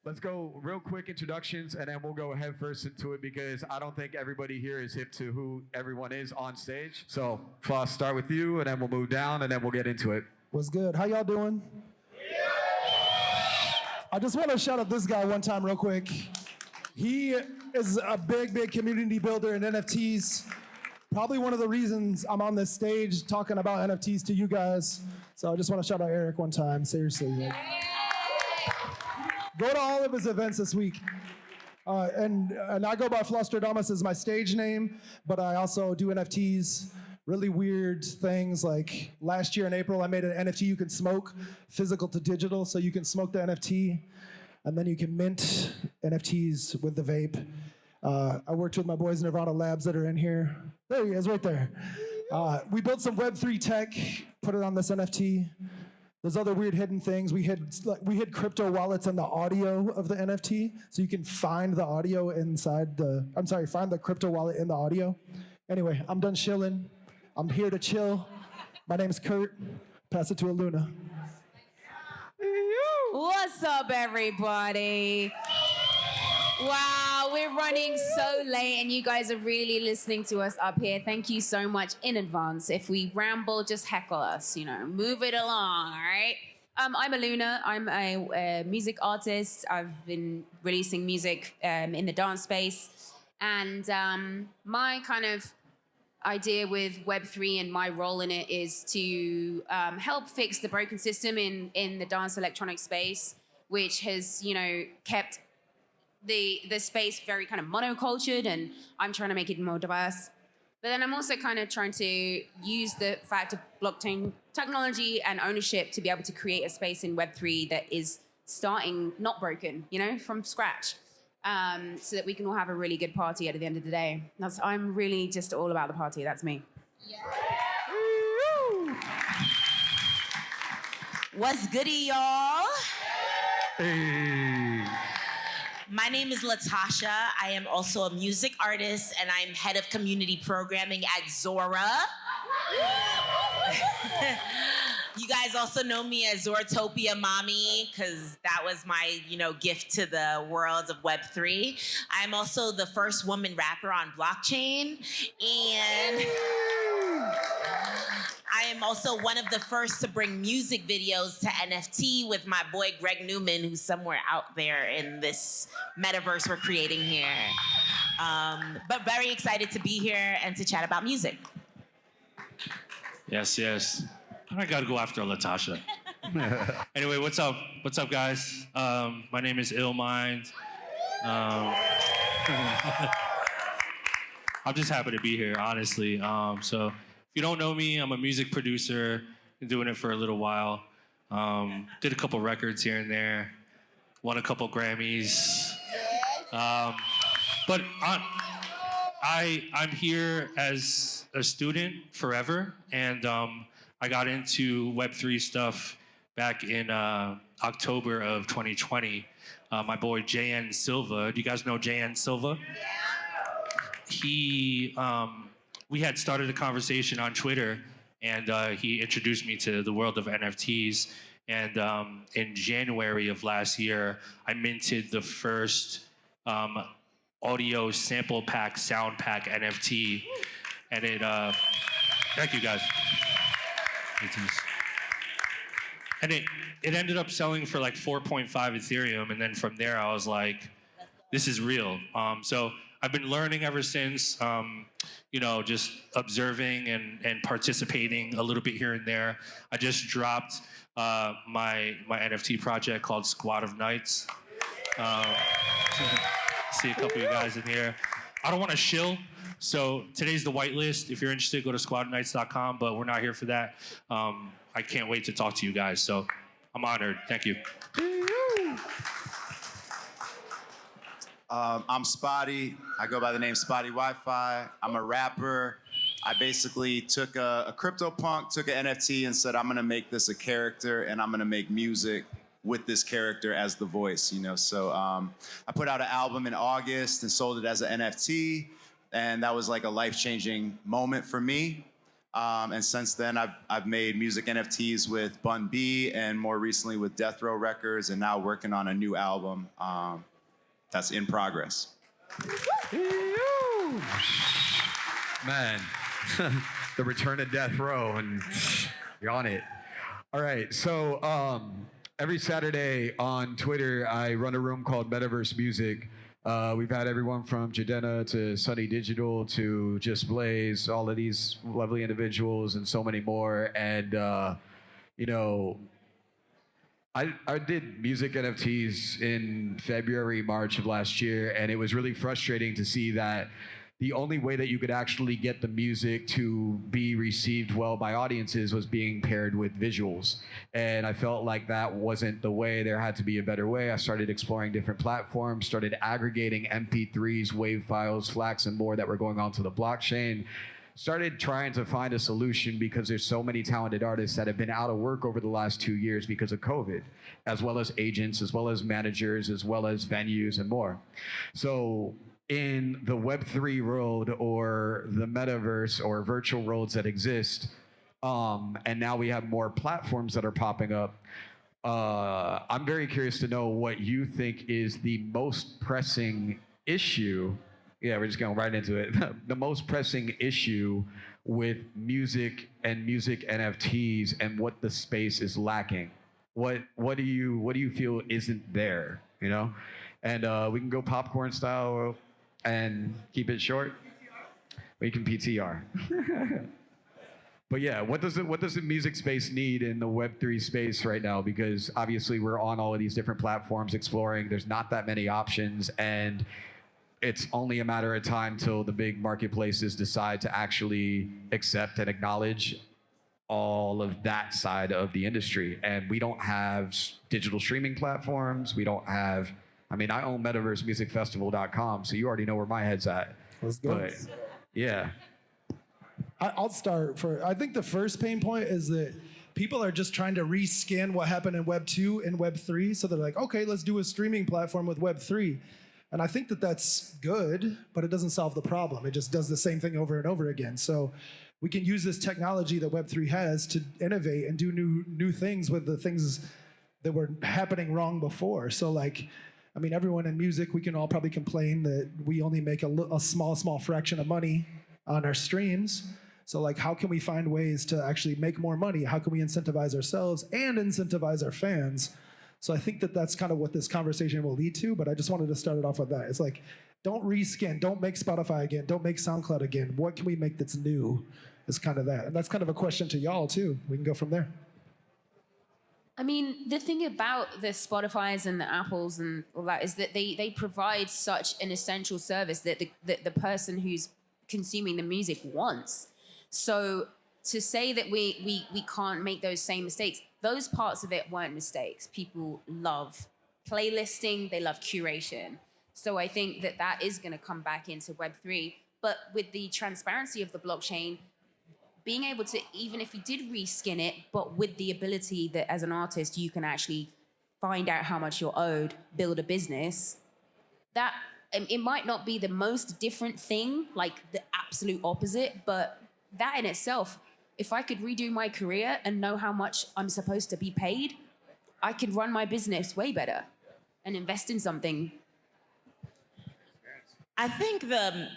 Let's go real quick introductions, and then we'll go head first into it because I don't think everybody here is hip to who everyone is on stage. So, Floss, start with you, and then we'll move down, and then we'll get into it. What's good? How y'all doing? I just want to shout out this guy one time real quick. He is a big community builder in NFTs. Probably one of the reasons I'm on this stage talking about NFTs to you guys. So I just want to shout out Eric one time, seriously. Like, go to all of his events this week. And I go by Flosstradamus as my stage name, but I also do NFTs, really weird things. Like last year in April, I made an NFT you can smoke, physical to digital, so you can smoke the NFT, and then you can mint NFTs with the vape. I worked with my boys in Nirvana Labs that are in here. There he is, right there. We built some Web3 tech, put it on this NFT. There's other weird hidden things. We hid crypto wallets in the audio of the NFT, so you can find the audio inside the, find the crypto wallet in the audio. Anyway, I'm done chilling. I'm here to chill. My name's Kurt. Pass it to ALUNA. What's up, everybody? Wow, we're running so late and you guys are really listening to us up here. Thank you so much in advance. If we ramble, just heckle us, move it along, all right? I'm ALUNA. I'm a music artist. I've been releasing music in the dance space. And my kind of idea with Web3 and my role in it is to help fix the broken system in the dance electronic space, which has, kept the space very kind of monocultured, and I'm trying to make it more diverse. But then I'm also kind of trying to use the fact of blockchain technology and ownership to be able to create a space in Web3 that is starting not broken, from scratch, so that we can all have a really good party at the end of the day. I'm really just all about the party. That's me. Yeah. What's goody, y'all? Hey. My name is LATASHÁ. I am also a music artist, and I'm head of community programming at Zora. You guys also know me as Zoratopia Mommy, because that was my, gift to the world of Web3. I'm also the first woman rapper on blockchain, and I am also one of the first to bring music videos to NFT with my boy Greg Newman, who's somewhere out there in this metaverse we're creating here. But very excited to be here and to chat about music. Yes. I gotta go after LATASHÁ. Anyway, what's up? What's up, guys? My name is Illmind. I'm just happy to be here, honestly. So if you don't know me, I'm a music producer. Been doing it for a little while. Did a couple records here and there. Won a couple Grammys. But I'm here as a student forever, and I got into Web3 stuff back in October of 2020. My boy JN Silva, do you guys know JN Silva? We had started a conversation on Twitter, and he introduced me to the world of NFTs. And in January of last year, I minted the first audio sample pack, sound pack NFT. And it, thank you guys. And it ended up selling for like 4.5 Ethereum. And then from there, I was like, this is real. So I've been learning ever since, just observing and participating a little bit here and there. I just dropped my NFT project called Squad of Knights. See a couple of you guys in here. I don't want to shill. So today's the whitelist. If you're interested, go to squadofknights.com, but we're not here for that. I can't wait to talk to you guys, so I'm honored. Thank you. I'm Spottie. I go by the name Spottie Wi-Fi. I'm a rapper. I basically took a CryptoPunk, took an NFT and said, I'm going to make this a character and I'm going to make music with this character as the voice, So I put out an album in August and sold it as an NFT. And that was like a life-changing moment for me. And since then, I've made music NFTs with Bun B and more recently with Death Row Records, and now working on a new album that's in progress. Man, the return of Death Row, and you're on it. All right, so every Saturday on Twitter, I run a room called Metaverse Music. We've had everyone from Jadena to Sunny Digital to Just Blaze, all of these lovely individuals and so many more. And, you know, I did music NFTs in February, March of last year, and it was really frustrating to see that the only way that you could actually get the music to be received well by audiences was being paired with visuals. And I felt like that wasn't the way. There had to be a better way. I started exploring different platforms, started aggregating MP3s, WAV files, FLACs, and more that were going onto the blockchain. Started trying to find a solution because there's so many talented artists that have been out of work over the last 2 years because of COVID, as well as agents, as well as managers, as well as venues and more. So in the Web3 world or the metaverse or virtual worlds that exist, and now we have more platforms that are popping up, I'm very curious to know what you think is the most pressing issue. Yeah, we're just going right into it. The most pressing issue with music and music NFTs and what the space is lacking. What do you feel isn't there, you know? And we can go popcorn style and keep it short. We can PTR. But yeah, what does the music space need in the Web3 space right now? Because obviously we're on all of these different platforms exploring. There's not that many options, and it's only a matter of time till the big marketplaces decide to actually accept and acknowledge all of that side of the industry. And we don't have digital streaming platforms. We don't have, I mean, I own MetaverseMusicFestival.com, so you already know where my head's at. Let's go. But yeah. I'll start I think the first pain point is that people are just trying to reskin what happened in Web 2 and Web 3. So they're like, okay, let's do a streaming platform with Web 3. And I think that that's good, but it doesn't solve the problem. It just does the same thing over and over again. So we can use this technology that Web 3 has to innovate and do new things with the things that were happening wrong before. So like, I mean, everyone in music, we can all probably complain that we only make a small fraction of money on our streams. So like, how can we find ways to actually make more money? How can we incentivize ourselves and incentivize our fans? So I think that that's kind of what this conversation will lead to, but I just wanted to start it off with that. It's like, don't reskin, don't make Spotify again, don't make SoundCloud again. What can we make that's new? It's kind of that. And that's kind of a question to y'all too. We can go from there. I mean, the thing about the Spotifys and the Apples and all that is that they provide such an essential service that the person who's consuming the music wants. So to say that we can't make those same mistakes, those parts of it weren't mistakes. People love playlisting, they love curation. So I think that is going to come back into Web3. But with the transparency of the blockchain, being able to, even if you did reskin it, but with the ability that as an artist, you can actually find out how much you're owed, build a business, that it might not be the most different thing, like the absolute opposite, but that in itself, if I could redo my career and know how much I'm supposed to be paid, I could run my business way better and invest in something. I think the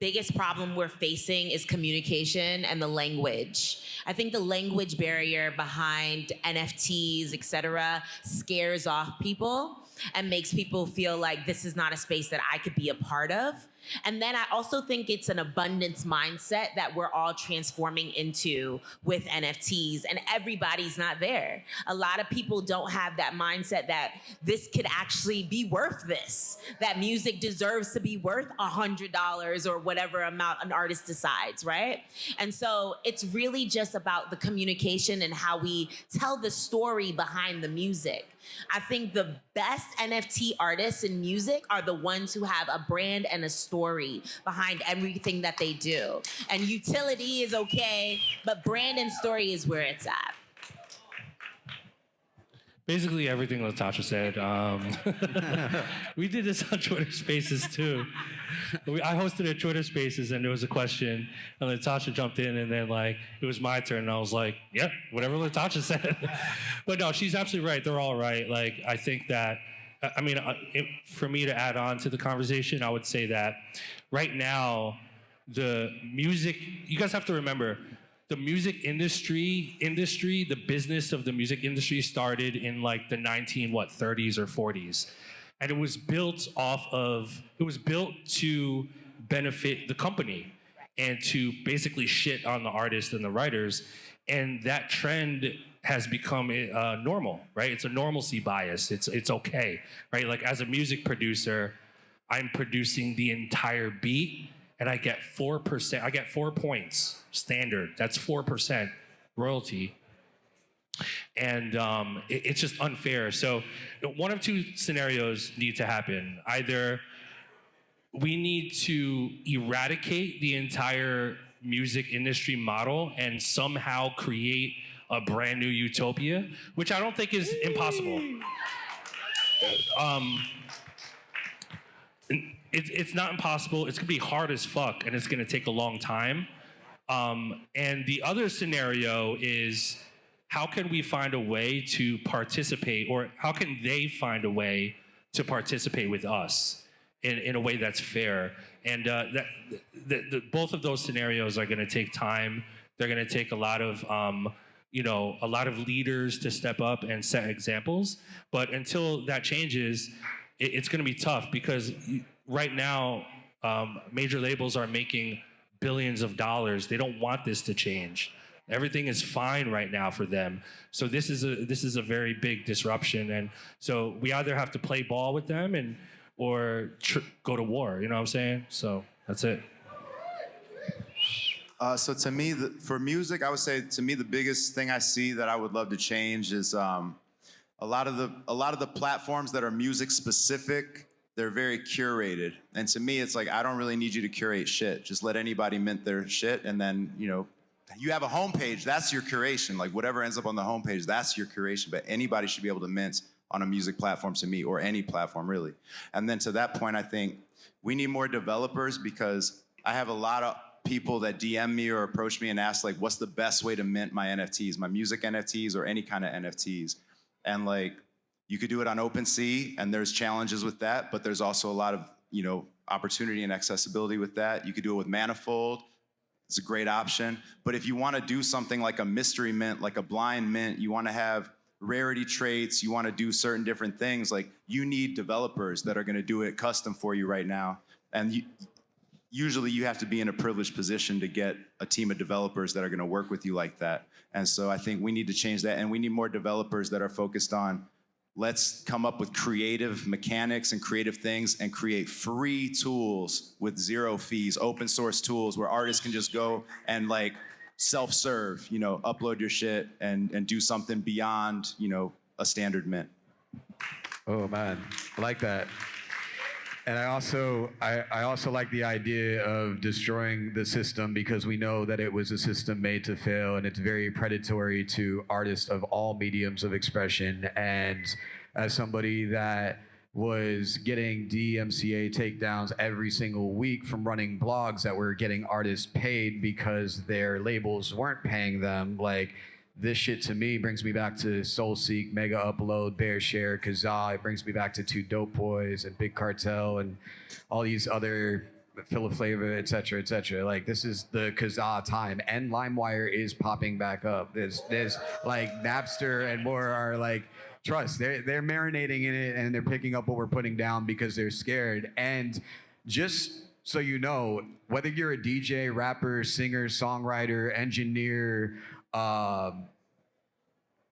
biggest problem we're facing is communication and the language. I think the language barrier behind NFTs, et cetera, scares off people and makes people feel like this is not a space that I could be a part of. And then I also think it's an abundance mindset that we're all transforming into with NFTs, and everybody's not there. A lot of people don't have that mindset that this could actually be worth this, that music deserves to be worth $100 or whatever amount an artist decides, right? And so it's really just about the communication and how we tell the story behind the music. I think the best NFT artists in music are the ones who have a brand and a story behind everything that they do. And utility is okay, but brand and story is where it's at. Basically everything Latasha said. We did this on Twitter Spaces too. I hosted a Twitter Spaces and there was a question and Latasha jumped in and then like it was my turn and I was like, yeah, whatever Latasha said. But no, she's absolutely right. They're all right. Like I think that, I mean, for me to add on to the conversation, I would say that right now, the music, you guys have to remember, the music industry, the business of the music industry started in like the 30s or 40s. And it was built to benefit the company and to basically shit on the artists and the writers. And that trend has become normal, right? It's a normalcy bias. It's okay, right? Like as a music producer, I'm producing the entire beat and I get 4%, I get 4 points standard. That's 4% royalty. And it's just unfair. So one of two scenarios need to happen. Either we need to eradicate the entire music industry model and somehow create a brand new utopia, which I don't think is impossible. It's not impossible. It's gonna be hard as fuck, and it's gonna take a long time. And the other scenario is, how can we find a way to participate, or how can they find a way to participate with us in a way that's fair? And both of those scenarios are gonna take time. They're gonna take a lot of leaders to step up and set examples. But until that changes, it's gonna be tough because right now, major labels are making billions of dollars. They don't want this to change. Everything is fine right now for them. So this is a very big disruption. And so we either have to play ball with them or go to war. You know what I'm saying? So that's it. So to me, for music, I would say to me the biggest thing I see that I would love to change is a lot of the platforms that are music specific. They're very curated, and to me, it's like I don't really need you to curate shit. Just let anybody mint their shit, and then you have a homepage. That's your curation. Like whatever ends up on the homepage, that's your curation. But anybody should be able to mint on a music platform to me, or any platform really. And then to that point, I think we need more developers because I have a lot of people that DM me or approach me and ask like, what's the best way to mint my NFTs, my music NFTs or any kind of NFTs? And like, you could do it on OpenSea and there's challenges with that, but there's also a lot of, opportunity and accessibility with that. You could do it with Manifold. It's a great option. But if you want to do something like a mystery mint, like a blind mint, you want to have rarity traits, you want to do certain different things, like you need developers that are going to do it custom for you right now. And usually you have to be in a privileged position to get a team of developers that are going to work with you like that. And so I think we need to change that, and we need more developers that are focused on, let's come up with creative mechanics and creative things and create free tools with zero fees, open source tools where artists can just go and like self-serve, upload your shit and do something beyond, a standard mint. Oh man, I like that. And I also like the idea of destroying the system because we know that it was a system made to fail, and it's very predatory to artists of all mediums of expression. And as somebody that was getting DMCA takedowns every single week from running blogs that were getting artists paid because their labels weren't paying them, like, this shit to me brings me back to Soulseek, Mega Upload, Bear Share, Kazaa. It brings me back to Two Dope Boys and Big Cartel and all these other Philip Flavor, et cetera, et cetera. Like, this is the Kazaa time, and LimeWire is popping back up. There's like Napster and more are like, trust, they're marinating in it and they're picking up what we're putting down because they're scared. And just so you know, whether you're a DJ, rapper, singer, songwriter, engineer,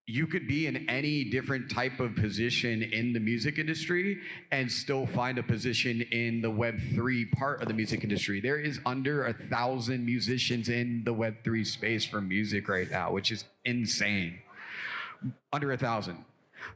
you could be in any different type of position in the music industry and still find a position in the Web3 part of the music industry. There is under 1,000 musicians in the Web3 space for music right now, which is insane. Under 1,000.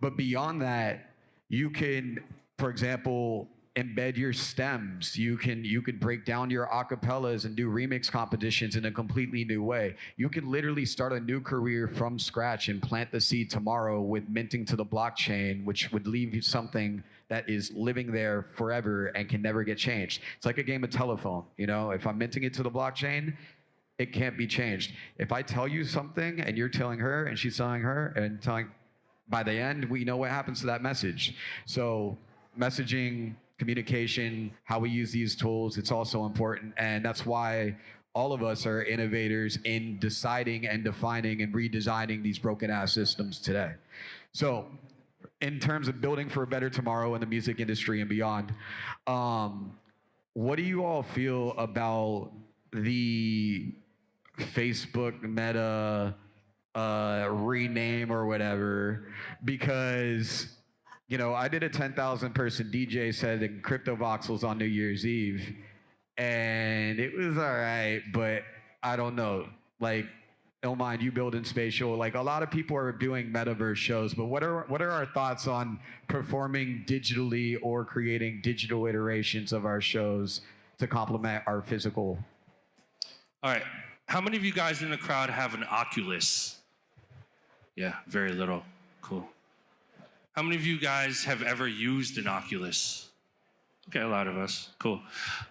But beyond that, you can, for example, embed your stems. You could break down your acapellas and do remix competitions in a completely new way. You can literally start a new career from scratch and plant the seed tomorrow with minting to the blockchain, which would leave you something that is living there forever and can never get changed. It's like a game of telephone. You know, if I'm minting it to the blockchain, it can't be changed. If I tell you something and you're telling her and she's telling her and telling, by the end, we know what happens to that message. So messaging, communication, how we use these tools, it's also important. And that's why all of us are innovators in deciding and defining and redesigning these broken ass systems today. So in terms of building for a better tomorrow in the music industry and beyond, what do you all feel about the Facebook Meta rename or whatever? Because, you know, I did a 10,000 person DJ set in Crypto Voxels on New Year's Eve, and it was all right, but I don't know. Like, Illmind, you build in spatial. Like, a lot of people are doing metaverse shows, but what are our thoughts on performing digitally or creating digital iterations of our shows to complement our physical? All right. How many of you guys in the crowd have an Oculus? Yeah, very little. Cool. How many of you guys have ever used an Oculus? Okay, a lot of us. Cool.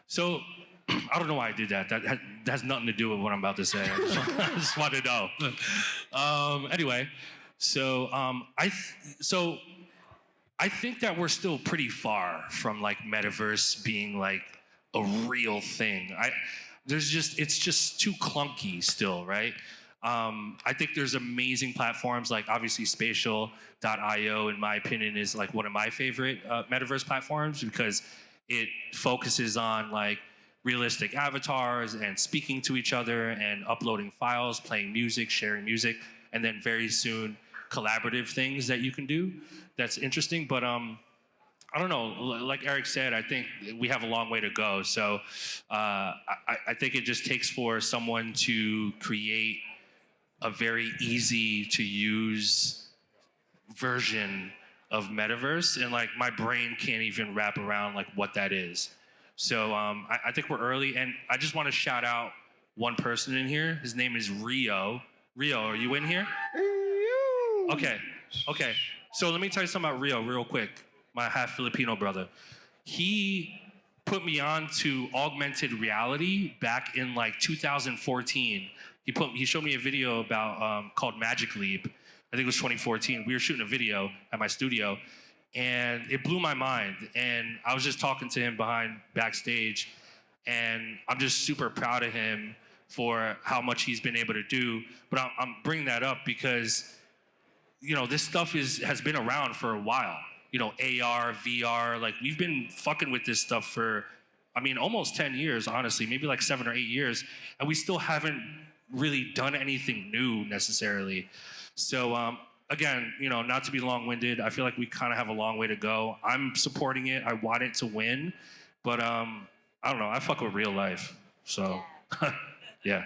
So, I don't know why I did that. That has nothing to do with what I'm about to say. I just want to know. Anyway, so I think that we're still pretty far from like metaverse being like a real thing. It's just too clunky still, right? I think there's amazing platforms like obviously Spatial.io, in my opinion, is like one of my favorite metaverse platforms because it focuses on like realistic avatars and speaking to each other and uploading files, playing music, sharing music, and then very soon collaborative things that you can do. That's interesting, but I don't know. Like Eric said, I think we have a long way to go. So I think it just takes for someone to create a very easy to use version of metaverse, and like my brain can't even wrap around like what that is. So I think we're early, and I just want to shout out one person in here. His name is Rio. Rio, are you in here? Okay. So let me tell you something about Rio real quick. My half Filipino brother. He put me on to augmented reality back in like 2014. He showed me a video about called Magic Leap. I think it was 2014. We were shooting a video at my studio, and it blew my mind. And I was just talking to him backstage, and I'm just super proud of him for how much he's been able to do. But I'm bringing that up because, you know, this stuff has been around for a while. You know, AR, VR, like we've been fucking with this stuff for, I mean, almost 10 years, honestly, maybe like 7 or 8 years, and we still haven't really done anything new necessarily. So again, you know, not to be long-winded, I feel like we kind of have a long way to go. I'm supporting it. I want it to win, but I don't know. I fuck with real life, so yeah.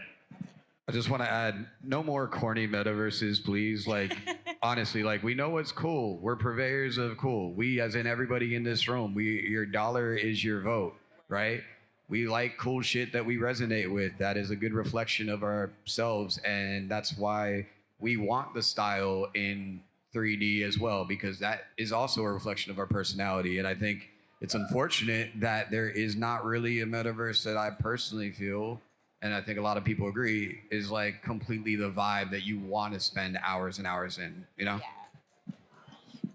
I just want to add, no more corny metaverses, please. Like, honestly, like, we know what's cool. We're purveyors of cool. We, as in everybody in this room, your dollar is your vote, right? We like cool shit that we resonate with. That is a good reflection of ourselves, and that's why we want the style in 3D as well, because that is also a reflection of our personality. And I think it's unfortunate that there is not really a metaverse that I personally feel, and I think a lot of people agree, is like completely the vibe that you want to spend hours and hours in, you know?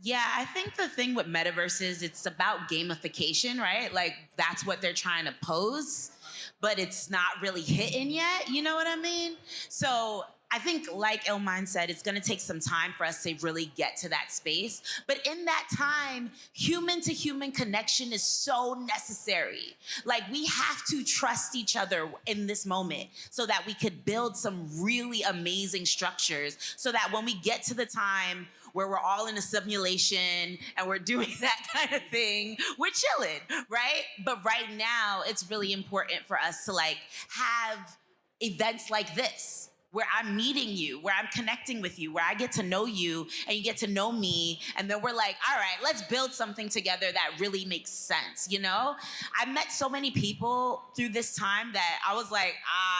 Yeah, I think the thing with metaverse is it's about gamification, right? Like that's what they're trying to pose, but it's not really hitting yet, you know what I mean? So I think, like Illmind said, it's gonna take some time for us to really get to that space. But in that time, human-to-human connection is so necessary. Like, we have to trust each other in this moment so that we could build some really amazing structures so that when we get to the time where we're all in a simulation and we're doing that kind of thing, we're chilling, right? But right now, it's really important for us to, like, have events like this, where I'm meeting you, where I'm connecting with you, where I get to know you and you get to know me. And then we're like, all right, let's build something together that really makes sense, you know? I met so many people through this time that I was like,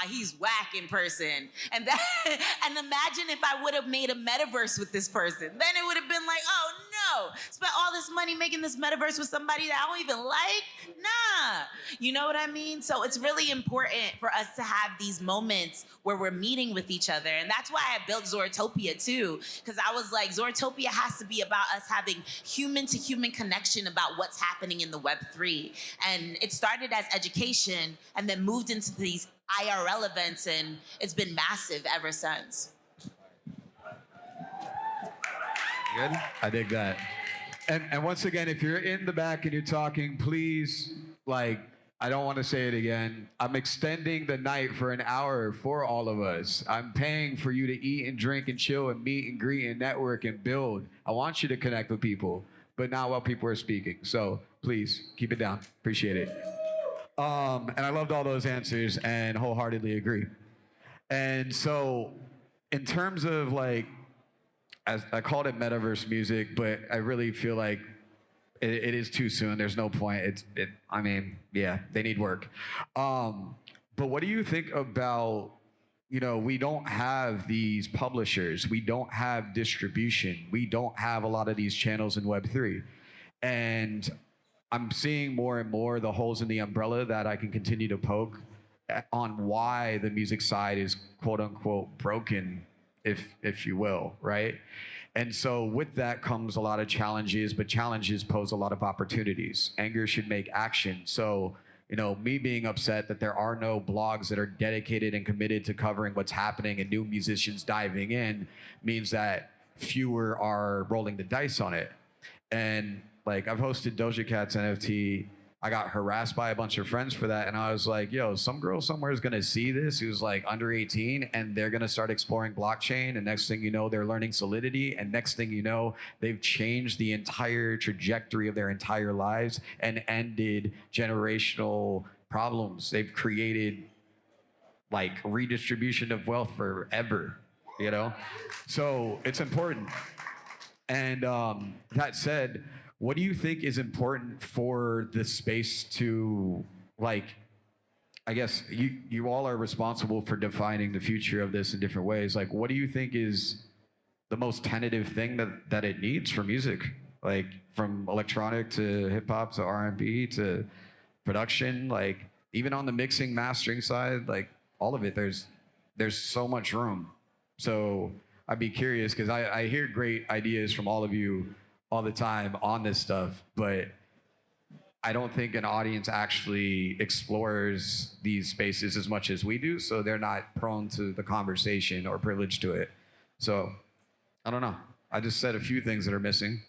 he's whack in person. And and imagine if I would have made a metaverse with this person. Then it would have been like, oh no, spent all this money making this metaverse with somebody that I don't even like? Nah, you know what I mean? So it's really important for us to have these moments where we're meeting with each other. And that's why I built Zoratopia too, because I was like, Zoratopia has to be about us having human to human connection about what's happening in the Web3. And it started as education and then moved into these IRL events, and it's been massive ever since. Good? I dig that. And once again, if you're in the back and you're talking, please, like, I don't want to say it again. I'm extending the night for an hour for all of us. I'm paying for you to eat and drink and chill and meet and greet and network and build. I want you to connect with people, but not while people are speaking. So please keep it down. Appreciate it. And I loved all those answers and wholeheartedly agree. And so in terms of like, as I called it metaverse music, but I really feel like it is too soon. There's no point. I mean, yeah, they need work. But what do you think about, you know, we don't have these publishers. We don't have distribution. We don't have a lot of these channels in Web3. And I'm seeing more and more the holes in the umbrella that I can continue to poke on why the music side is quote unquote broken, if you will, right? And so with that comes a lot of challenges, but challenges pose a lot of opportunities. Anger should make action. So, you know, me being upset that there are no blogs that are dedicated and committed to covering what's happening and new musicians diving in means that fewer are rolling the dice on it. And like, I've hosted Doja Cat's NFT. I got harassed by a bunch of friends for that. And I was like, yo, some girl somewhere is going to see this who's like under 18 and they're going to start exploring blockchain. And next thing you know, they're learning Solidity. And next thing you know, they've changed the entire trajectory of their entire lives and ended generational problems. They've created like redistribution of wealth forever, you know? So it's important. And that said, what do you think is important for the space to, like, I guess you all are responsible for defining the future of this in different ways. Like, what do you think is the most tentative thing that it needs for music? Like, from electronic to hip hop to R&B to production, like, even on the mixing, mastering side, like, all of it, there's so much room. So I'd be curious, because I hear great ideas from all of you all the time on this stuff, but I don't think an audience actually explores these spaces as much as we do, so they're not prone to the conversation or privileged to it. So, I don't know. I just said a few things that are missing.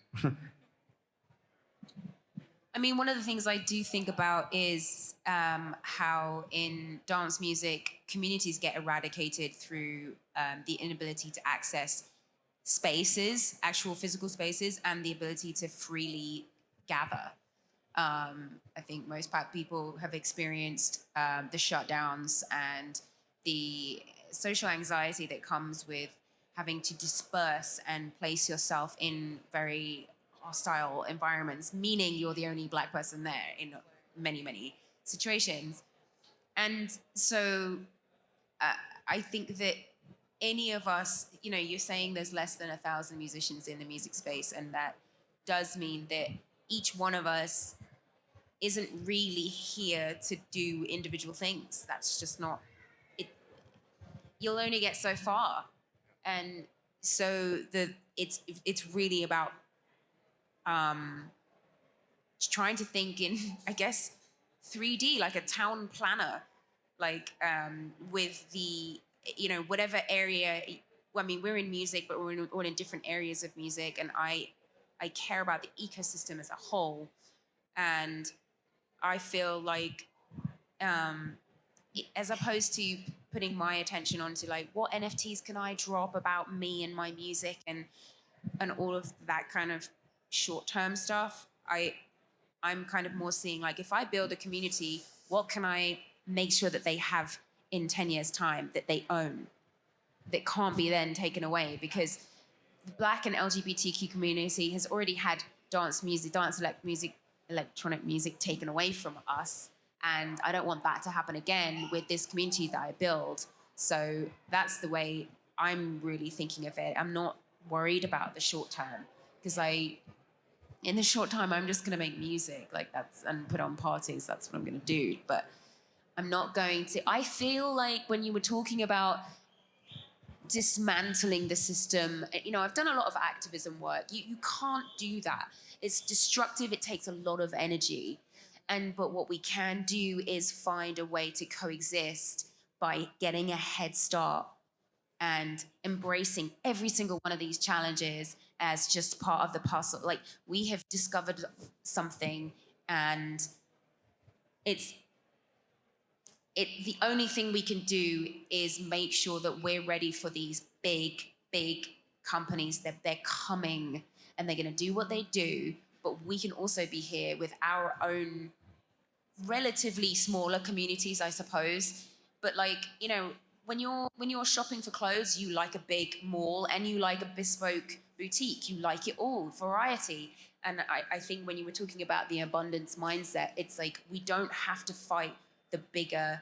I mean, one of the things I do think about is how in dance music, communities get eradicated through the inability to access spaces, actual physical spaces, and the ability to freely gather. I think most Black people have experienced the shutdowns and the social anxiety that comes with having to disperse and place yourself in very hostile environments, meaning you're the only Black person there in many, many situations. And so I think that any of us, you know, you're saying there's less than 1,000 musicians in the music space, and that does mean that each one of us isn't really here to do individual things. That's just not it. You'll only get so far, and so it's really about trying to think in, I guess, 3D, like a town planner, like with the, you know, whatever area. I mean, we're in music, but we're all in different areas of music, and I care about the ecosystem as a whole, and I feel like, as opposed to putting my attention onto like what NFTs can I drop about me and my music and all of that kind of short-term stuff, I'm kind of more seeing like, if I build a community, what can I make sure that they have in 10 years' time that they own? that can't be then taken away, because the Black and LGBTQ community has already had electronic music taken away from us. And I don't want that to happen again with this community that I build. So that's the way I'm really thinking of it. I'm not worried about the short term, because in the short time, I'm just going to make music and put on parties. That's what I'm going to do. But I'm not going to. I feel like when you were talking about dismantling the system, I've done a lot of activism work. You can't do that. It's destructive. It takes a lot of energy. But what we can do is find a way to coexist by getting a head start and embracing every single one of these challenges as just part of the puzzle. Like, we have discovered something, and the only thing we can do is make sure that we're ready for these big, big companies, that they're coming and they're going to do what they do, but we can also be here with our own relatively smaller communities, I suppose. But when you're shopping for clothes, you like a big mall and you like a bespoke boutique. You like it all, variety. And I think when you were talking about the abundance mindset, it's like we don't have to fight the bigger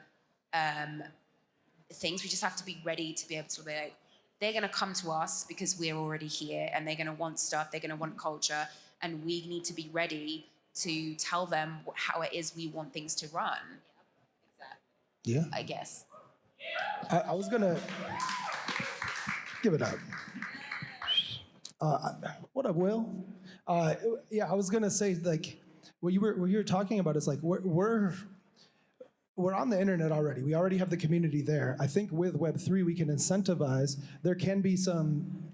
things. We just have to be ready to be able to be like, they're going to come to us because we're already here, and they're going to want stuff, they're going to want culture, and we need to be ready to tell them how it is we want things to run. Yeah. I guess. I was going to give it up. What up, Will? Yeah, I was going to say, what you were talking about is we're on the internet already. We already have the community there. I think with Web3, we can incentivize. There can be some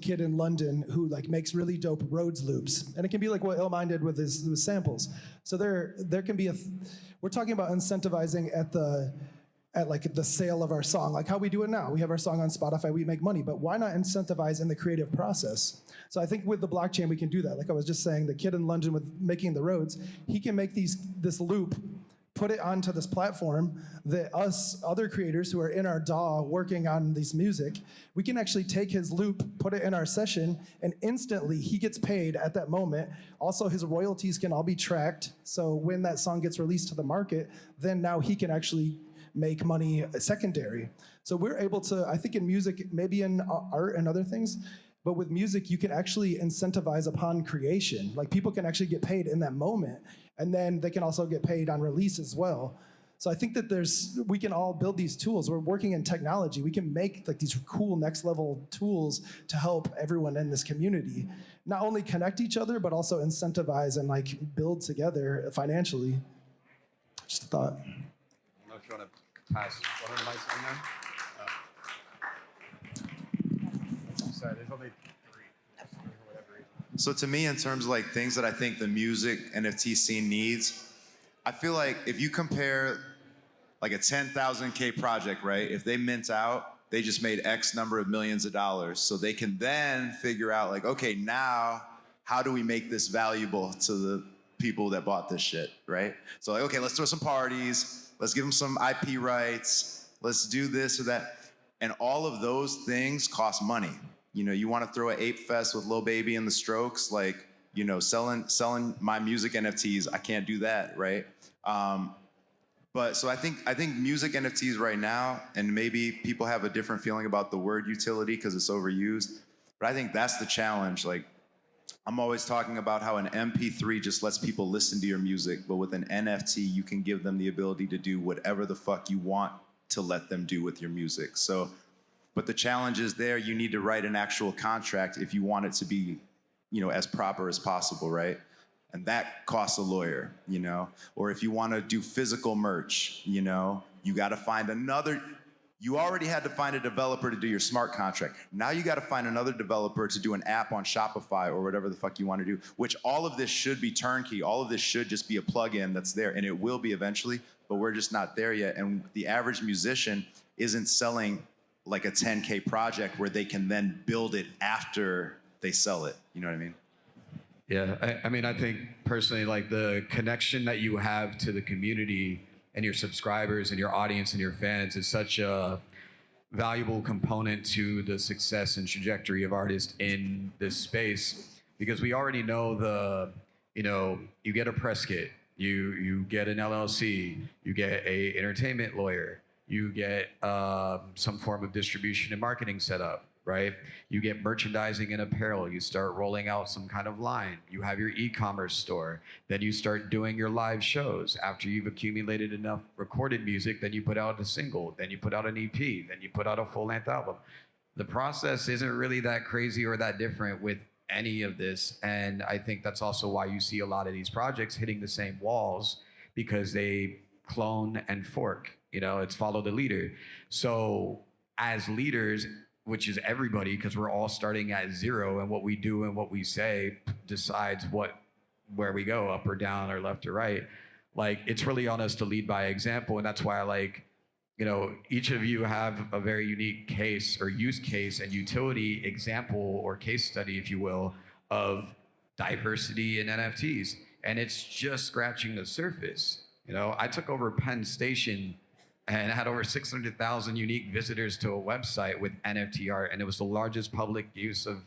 kid in London who makes really dope Rhodes loops, and it can be like what Illmind did with his samples. So there can be we're talking about incentivizing at the sale of our song, like how we do it now. We have our song on Spotify, we make money, but why not incentivize in the creative process? So I think with the blockchain, we can do that. Like I was just saying, the kid in London with making the Rhodes, he can make this loop, put it onto this platform that us other creators who are in our DAW working on this music, we can actually take his loop, put it in our session, and instantly he gets paid at that moment. Also, his royalties can all be tracked. So when that song gets released to the market, then now he can actually make money secondary. So we're able to, I think in music, maybe in art and other things, but with music, you can actually incentivize upon creation. Like, people can actually get paid in that moment, and then they can also get paid on release as well. So I think that we can all build these tools. We're working in technology. We can make these cool next level tools to help everyone in this community not only connect each other, but also incentivize and build together financially. Just a thought. I don't know if you want to pass one of the mics on there. Sorry, there's only 3 for whatever reason. So to me, in terms of things that I think the music NFT scene needs, I feel like if you compare a 10,000K project, right? If they mint out, they just made X number of millions of dollars. So they can then figure out okay, now how do we make this valuable to the people that bought this shit, right? So okay, let's throw some parties. Let's give them some IP rights. Let's do this or that. And all of those things cost money. You want to throw an ape fest with Lil Baby and the Strokes, selling my music NFTs. I can't do that, right? But so I think music NFTs right now, and maybe people have a different feeling about the word utility because it's overused, but I think that's the challenge. I'm always talking about how an MP3 just lets people listen to your music, but with an NFT, you can give them the ability to do whatever the fuck you want to let them do with your music. So, but the challenge is there, you need to write an actual contract if you want it to be, as proper as possible, right? And that costs a lawyer, Or if you want to do physical merch, you got to find you already had to find a developer to do your smart contract. Now you got to find another developer to do an app on Shopify or whatever the fuck you want to do, which all of this should be turnkey. All of this should just be a plugin that's there, and it will be eventually, but we're just not there yet. And the average musician isn't selling a 10K project where they can then build it after they sell it. You know what I mean? Yeah, I mean, I think personally, the connection that you have to the community and your subscribers and your audience and your fans is such a valuable component to the success and trajectory of artists in this space, because we already know you get a press kit, you get an LLC, you get a entertainment lawyer, you get some form of distribution and marketing set up, right? You get merchandising and apparel. You start rolling out some kind of line. You have your e-commerce store. Then you start doing your live shows. After you've accumulated enough recorded music, then you put out a single, then you put out an EP, then you put out a full-length album. The process isn't really that crazy or that different with any of this. And I think that's also why you see a lot of these projects hitting the same walls, because they clone and fork. It's follow the leader. So as leaders, which is everybody, because we're all starting at zero, and what we do and what we say decides where we go, up or down or left or right. Like, it's really on us to lead by example. And that's why I like, each of you have a very unique case or use case and utility example or case study, if you will, of diversity in NFTs. And it's just scratching the surface. I took over Penn Station and had over 600,000 unique visitors to a website with NFT art, and it was the largest public use of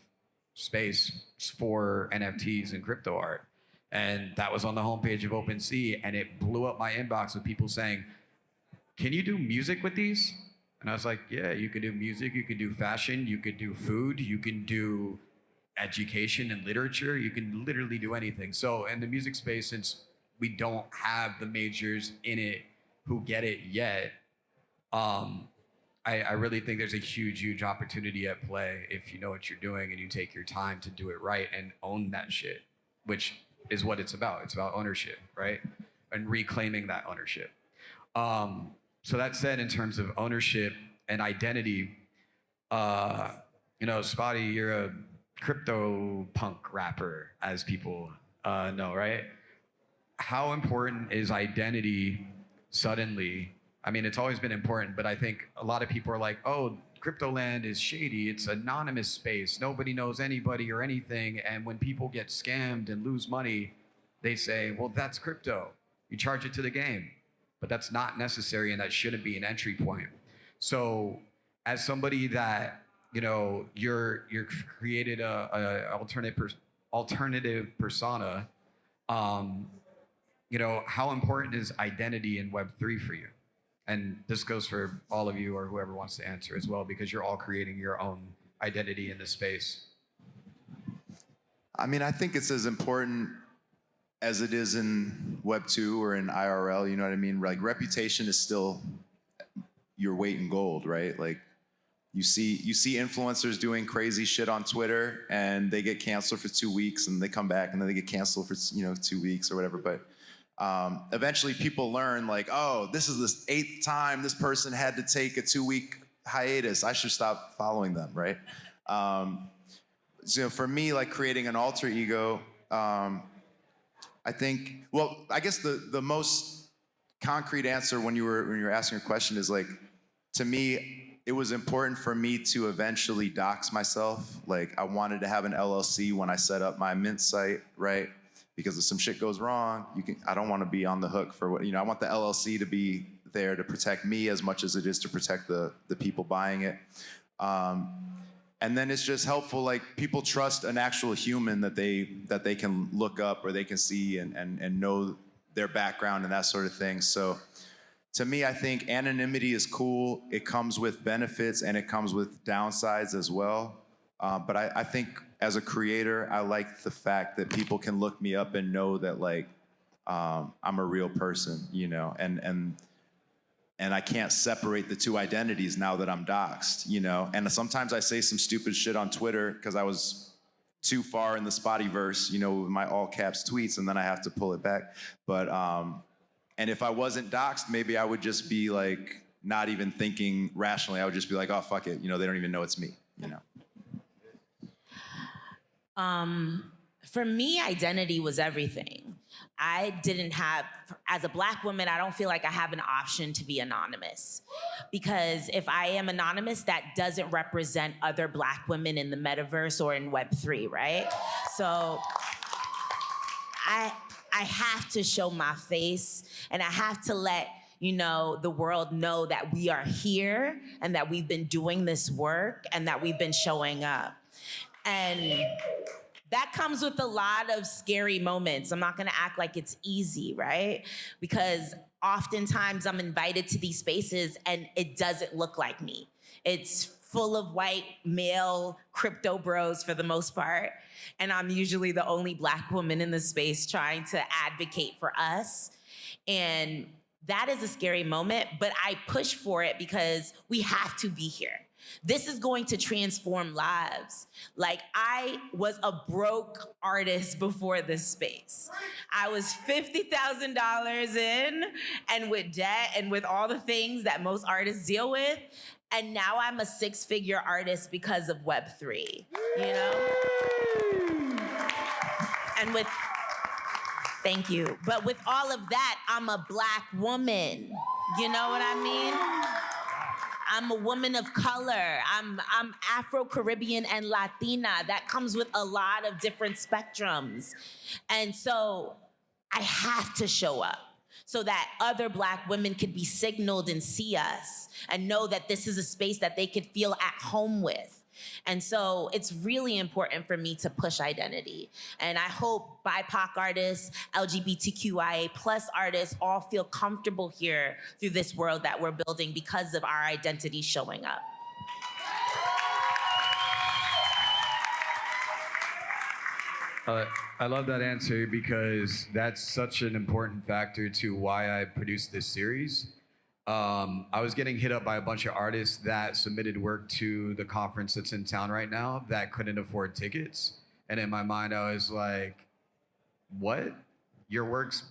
space for NFTs and crypto art. And that was on the homepage of OpenSea, and it blew up my inbox with people saying, "Can you do music with these?" And I was like, "Yeah, you can do music, you can do fashion, you can do food, you can do education and literature, you can literally do anything." So in the music space, since we don't have the majors in it who get it yet, I really think there's a huge opportunity at play if you know what you're doing and you take your time to do it right and own that shit, which is what it's about. It's about ownership, right? And reclaiming that ownership. So that said, in terms of ownership and identity, Spottie, you're a crypto punk rapper, as people know, right? How important is identity suddenly? I mean, it's always been important, but I think a lot of people are like, "Oh, crypto land is shady. It's anonymous space. Nobody knows anybody or anything." And when people get scammed and lose money, they say, "Well, that's crypto. You charge it to the game." But that's not necessary, and that shouldn't be an entry point. So as somebody that, you're created a alternative persona, how important is identity in Web3 for you? And this goes for all of you or whoever wants to answer as well, because you're all creating your own identity in this space. I mean, I think it's as important as it is in Web 2 or in IRL, you know what I mean? Like, reputation is still your weight in gold, right? Like, you see influencers doing crazy shit on Twitter and they get canceled for 2 weeks and they come back and then they get canceled for 2 weeks or whatever. But eventually people learn, like, oh, this is the 8th time this person had to take a 2-week hiatus. I should stop following them, right? So for me, like, creating an alter ego, I think, well, I guess the most concrete answer when you were asking your question is, like, to me, it was important for me to eventually dox myself. Like, I wanted to have an LLC when I set up my Mint site, right? Because if some shit goes wrong, I don't want to be on the hook for what, I want the LLC to be there to protect me as much as it is to protect the people buying it. And then it's just helpful, like, people trust an actual human that they can look up or they can see and know their background and that sort of thing. So to me, I think anonymity is cool. It comes with benefits and it comes with downsides as well. But I think as a creator, I like the fact that people can look me up and know that, like, I'm a real person, and I can't separate the two identities now that I'm doxxed, And sometimes I say some stupid shit on Twitter because I was too far in the Spottie-verse, with my all caps tweets, and then I have to pull it back. But, and if I wasn't doxxed, maybe I would just be, like, not even thinking rationally. I would just be like, oh, fuck it. They don't even know it's me, For me, identity was everything. I didn't have, as a Black woman, I don't feel like I have an option to be anonymous. Because if I am anonymous, that doesn't represent other Black women in the metaverse or in Web3, right? So I have to show my face, and I have to let you know, the world know that we are here and that we've been doing this work and that we've been showing up. And that comes with a lot of scary moments. I'm not gonna act like it's easy, right? Because oftentimes I'm invited to these spaces and it doesn't look like me. It's full of white male crypto bros for the most part. And I'm usually the only Black woman in the space trying to advocate for us. And that is a scary moment, but I push for it because we have to be here. This is going to transform lives. Like, I was a broke artist before this space. I was $50,000 in and with debt and with all the things that most artists deal with. And now I'm a six-figure artist because of Web3, you know? And with, thank you. But with all of that, I'm a Black woman. You know what I mean? I'm a woman of color. I'm Afro-Caribbean and Latina. That comes with a lot of different spectrums. And so I have to show up so that other Black women could be signaled and see us and know that this is a space that they could feel at home with. And so it's really important for me to push identity. And I hope BIPOC artists, LGBTQIA+ artists all feel comfortable here through this world that we're building because of our identity showing up. I love that answer because that's such an important factor to why I produced this series. I was getting hit up by a bunch of artists that submitted work to the conference that's in town right now that couldn't afford tickets. And in my mind, I was like, what? Your work's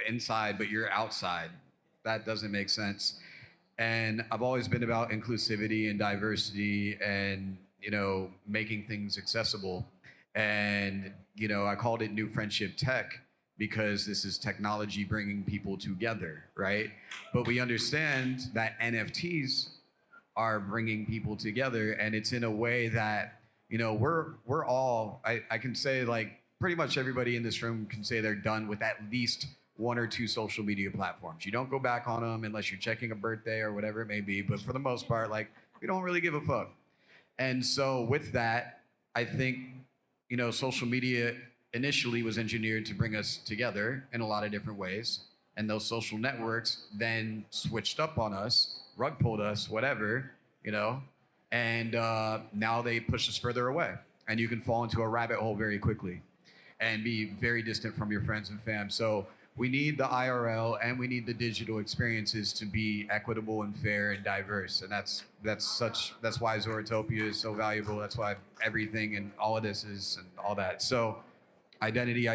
inside, but you're outside. That doesn't make sense. And I've always been about inclusivity and diversity and, you know, making things accessible. And, you know, I called it New Friendship Tech because this is technology bringing people together, right? But we understand that NFTs are bringing people together, and it's in a way that, you know, we're all, I can say, like, pretty much everybody in this room can say they're done with at least one or two social media platforms. You don't go back on them unless you're checking a birthday or whatever it may be, but for the most part, like, we don't really give a fuck. And so with that, I think, you know, social media initially was engineered to bring us together in a lot of different ways. And those social networks then switched up on us, rug pulled us, whatever, you know, and now they push us further away. And you can fall into a rabbit hole very quickly and be very distant from your friends and fam. So we need the IRL and we need the digital experiences to be equitable and fair and diverse. And that's why Zoratopia is so valuable. That's why everything and all of this is and all that. So identity,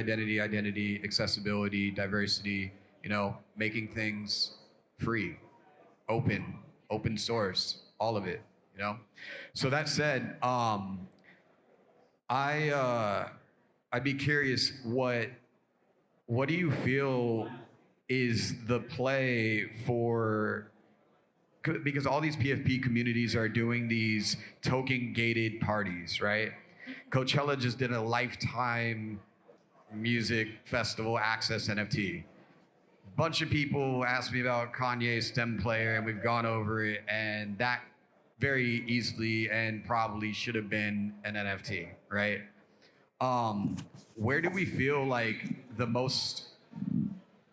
accessibility, diversity, you know, making things free, open source, all of it, you know? So that said, I'd be curious, what do you feel is the play for, because all these PFP communities are doing these token-gated parties, right? Coachella just did a lifetime music festival access NFT. Bunch of people asked me about Kanye's stem player, and we've gone over it, and that very easily and probably should have been an NFT, right? Where do we feel like the most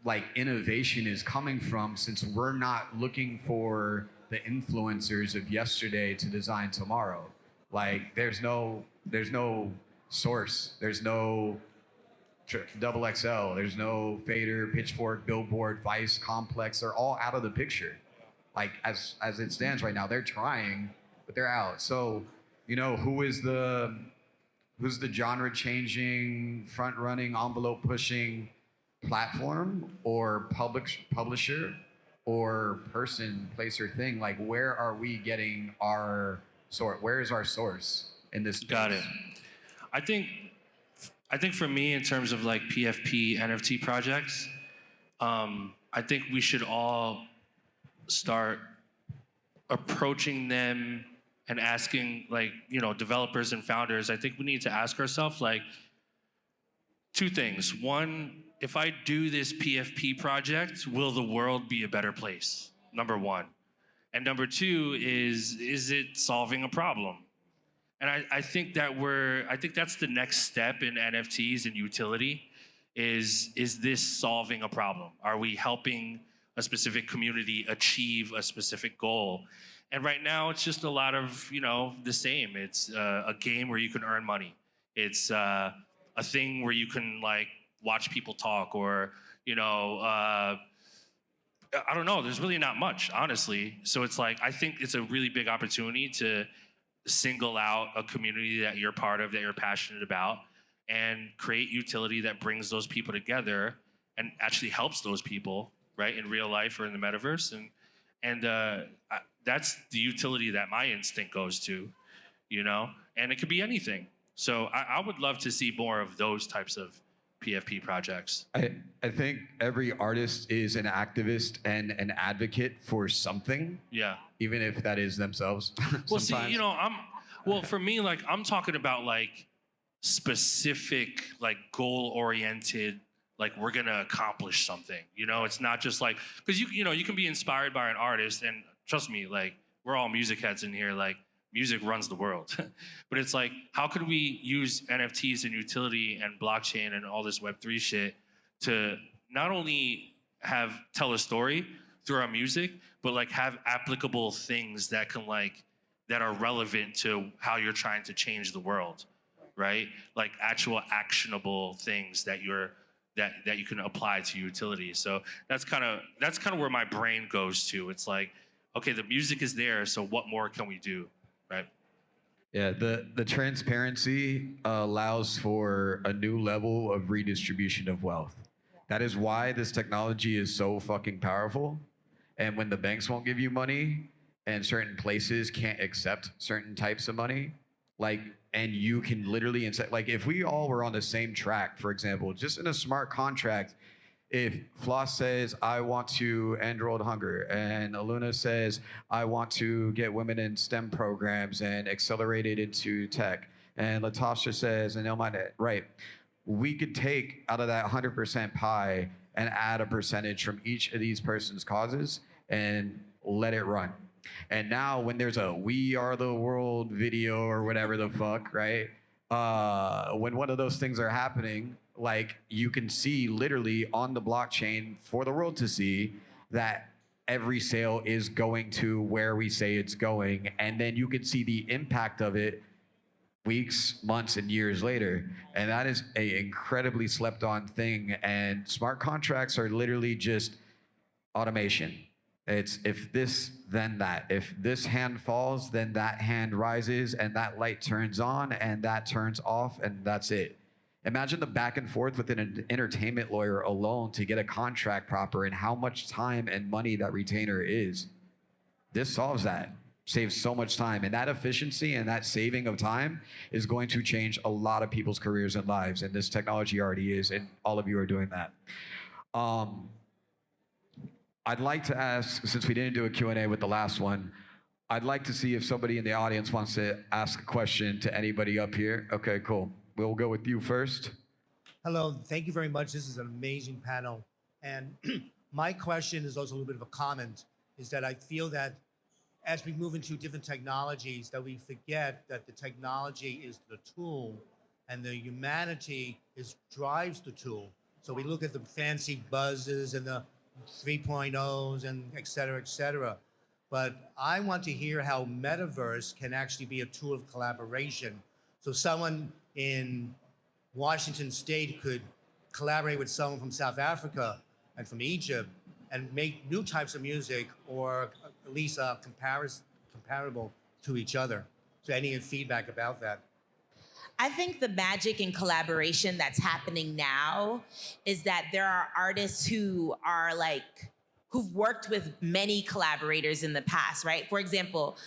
like innovation is coming from, since we're not looking for the influencers of yesterday to design tomorrow? Like, there's no Source, there's no Double XL, there's no Fader, Pitchfork, Billboard, Vice, Complex. They're all out of the picture. Like, as it stands right now, they're trying, but they're out. So, you know, who's the genre-changing, front-running, envelope-pushing platform or publisher or person, place, or thing? Like, where are we getting our source? Where is our source in this space? Got it. I think for me, in terms of like PFP NFT projects, I think we should all start approaching them and asking, like, you know, developers and founders. I think we need to ask ourselves, like, two things. One, if I do this PFP project, will the world be a better place? Number one. And number two is it solving a problem? And I think that's the next step in NFTs and utility is this solving a problem? Are we helping a specific community achieve a specific goal? And right now it's just a lot of, the same. It's a game where you can earn money. It's a thing where you can like watch people talk or, I don't know, there's really not much, honestly. So it's like, I think it's a really big opportunity to single out a community that you're part of, that you're passionate about, and create utility that brings those people together and actually helps those people, right, in real life or in the metaverse. And that's the utility that my instinct goes to, and it could be anything. So I would love to see more of those types of PFP projects. I think every artist is an activist and an advocate for something. Yeah. Even if that is themselves. Well, see, for me, like, I'm talking about like specific, like goal-oriented, like we're gonna accomplish something. It's not just like, because you can be inspired by an artist, and trust me, like we're all music heads in here, like music runs the world. But it's like, how could we use NFTs and utility and blockchain and all this Web3 shit to not only tell a story through our music, but like have applicable things that are relevant to how you're trying to change the world, right? Like actual actionable things that you can apply to utility. So that's kind of where my brain goes to. It's like, okay, the music is there, so what more can we do, right? Yeah, the transparency allows for a new level of redistribution of wealth. That is why this technology is so fucking powerful. And when the banks won't give you money and certain places can't accept certain types of money, and you can literally, like if we all were on the same track, for example, just in a smart contract, if Floss says, I want to end world hunger, and ALUNA says, I want to get women in STEM programs and accelerate it into tech, and LATASHÁ says, and Illmind, right, we could take out of that 100% pie and add a percentage from each of these persons' causes and let it run. And now when there's a We Are the World video or whatever the fuck, right? When one of those things are happening, like you can see literally on the blockchain for the world to see that every sale is going to where we say it's going. And then you can see the impact of it weeks, months, and years later. And that is an incredibly slept on thing. And smart contracts are literally just automation. It's if this, then that. If this hand falls, then that hand rises, and that light turns on, and that turns off, and that's it. Imagine the back and forth with an entertainment lawyer alone to get a contract proper and how much time and money that retainer is. This solves that. Saves so much time. And that efficiency and that saving of time is going to change a lot of people's careers and lives. And this technology already is, and all of you are doing that. I'd like to ask, since we didn't do a Q&A with the last one, I'd like to see if somebody in the audience wants to ask a question to anybody up here. Okay, cool. We'll go with you first. Hello, thank you very much. This is an amazing panel. And my question is also a little bit of a comment, is that I feel that as we move into different technologies, that we forget that the technology is the tool and the humanity drives the tool. So we look at the fancy buzzes and the 3.0s and et cetera, but I want to hear how Metaverse can actually be a tool of collaboration. So someone in Washington State could collaborate with someone from South Africa and from Egypt and make new types of music, or at least comparable to each other. So any feedback about that? I think the magic in collaboration that's happening now is that there are artists who are who've worked with many collaborators in the past, right? For example,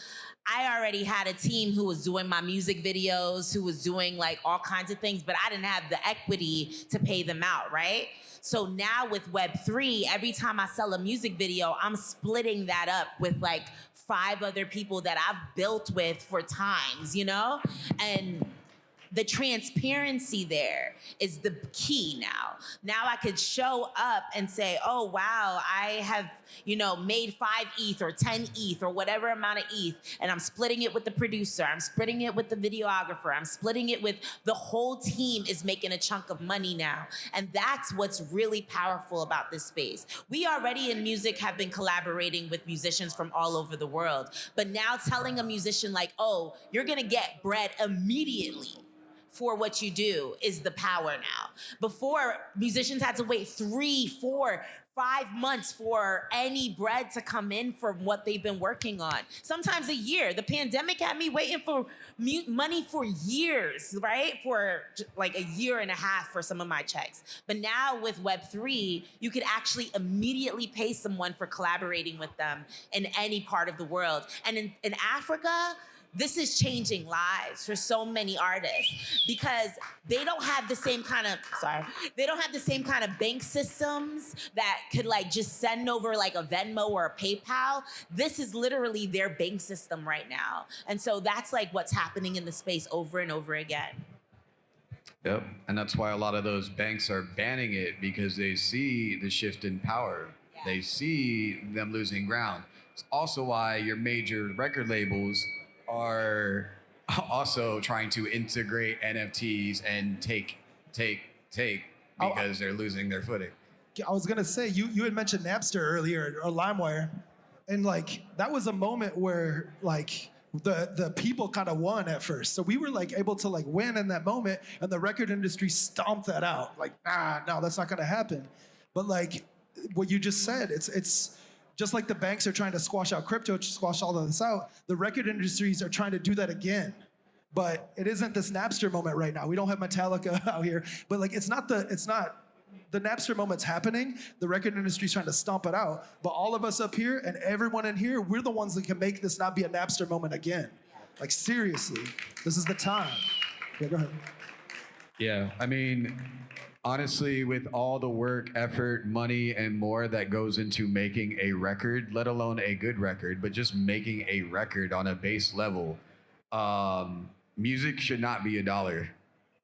I already had a team who was doing my music videos, who was doing all kinds of things, but I didn't have the equity to pay them out, right? So now with Web3, every time I sell a music video, I'm splitting that up with 5 other people that I've built with for times, And the transparency there is the key now. Now I could show up and say, oh, wow, I have, made 5 ETH or 10 ETH or whatever amount of ETH, and I'm splitting it with the producer, I'm splitting it with the videographer, I'm splitting it with the whole team is making a chunk of money now. And that's what's really powerful about this space. We already in music have been collaborating with musicians from all over the world, but now telling a musician like, oh, you're gonna get bread immediately for what you do is the power now. Before, musicians had to wait 3, 4, 5 months for any bread to come in for what they've been working on. Sometimes a year. The pandemic had me waiting for money for years, right? For like a year and a half for some of my checks. But now with Web3, you could actually immediately pay someone for collaborating with them in any part of the world. And in Africa, this is changing lives for so many artists because they don't have the same kind of bank systems that could like just send over like a Venmo or a PayPal. This is literally their bank system right now. And so that's like what's happening in the space over and over again. Yep, and that's why a lot of those banks are banning it because they see the shift in power. Yeah. They see them losing ground. It's also why your major record labels are also trying to integrate NFTs and take because they're losing their footing. I was gonna say, you had mentioned Napster earlier, or LimeWire, and like that was a moment where like the people kind of won at first. So we were like able to like win in that moment, and the record industry stomped that out. Like, no, that's not gonna happen. But like what you just said, it's just like the banks are trying to squash out crypto, squash all of this out, the record industries are trying to do that again. But it isn't this Napster moment right now. We don't have Metallica out here, but like it's not the Napster moment's happening. The record industry's trying to stomp it out. But all of us up here and everyone in here, we're the ones that can make this not be a Napster moment again. Like seriously, this is the time. Yeah, go ahead. Yeah, I mean, honestly, with all the work, effort, money, and more that goes into making a record, let alone a good record, but just making a record on a base level, music should not be $1.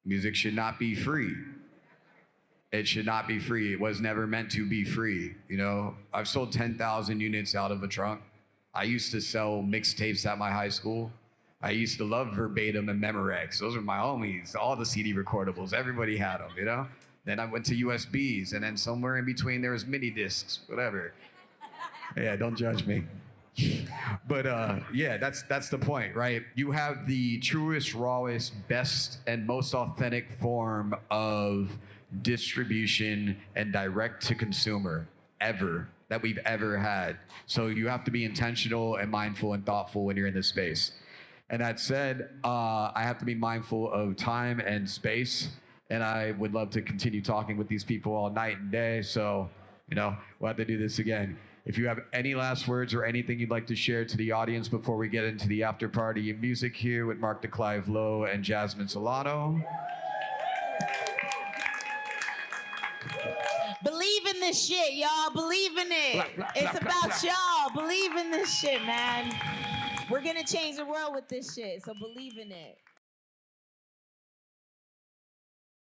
Music should not be free. It should not be free. It was never meant to be free. I've sold 10,000 units out of a trunk. I used to sell mixtapes at my high school. I used to love Verbatim and Memorex. Those were my homies. All the CD recordables, everybody had them, Then I went to USBs, and then somewhere in between there was mini discs, whatever. Yeah, don't judge me. But yeah, that's the point, right? You have the truest, rawest, best, and most authentic form of distribution and direct to consumer that we've ever had. So you have to be intentional and mindful and thoughtful when you're in this space. And that said, I have to be mindful of time and space, and I would love to continue talking with these people all night and day. So, we'll have to do this again. If you have any last words or anything you'd like to share to the audience before we get into the after party music here with Mark DeClive Lowe and Jasmine Solano. Believe in this shit, y'all. Believe in it. It's about y'all. Believe in this shit, man. We're gonna change the world with this shit, so believe in it.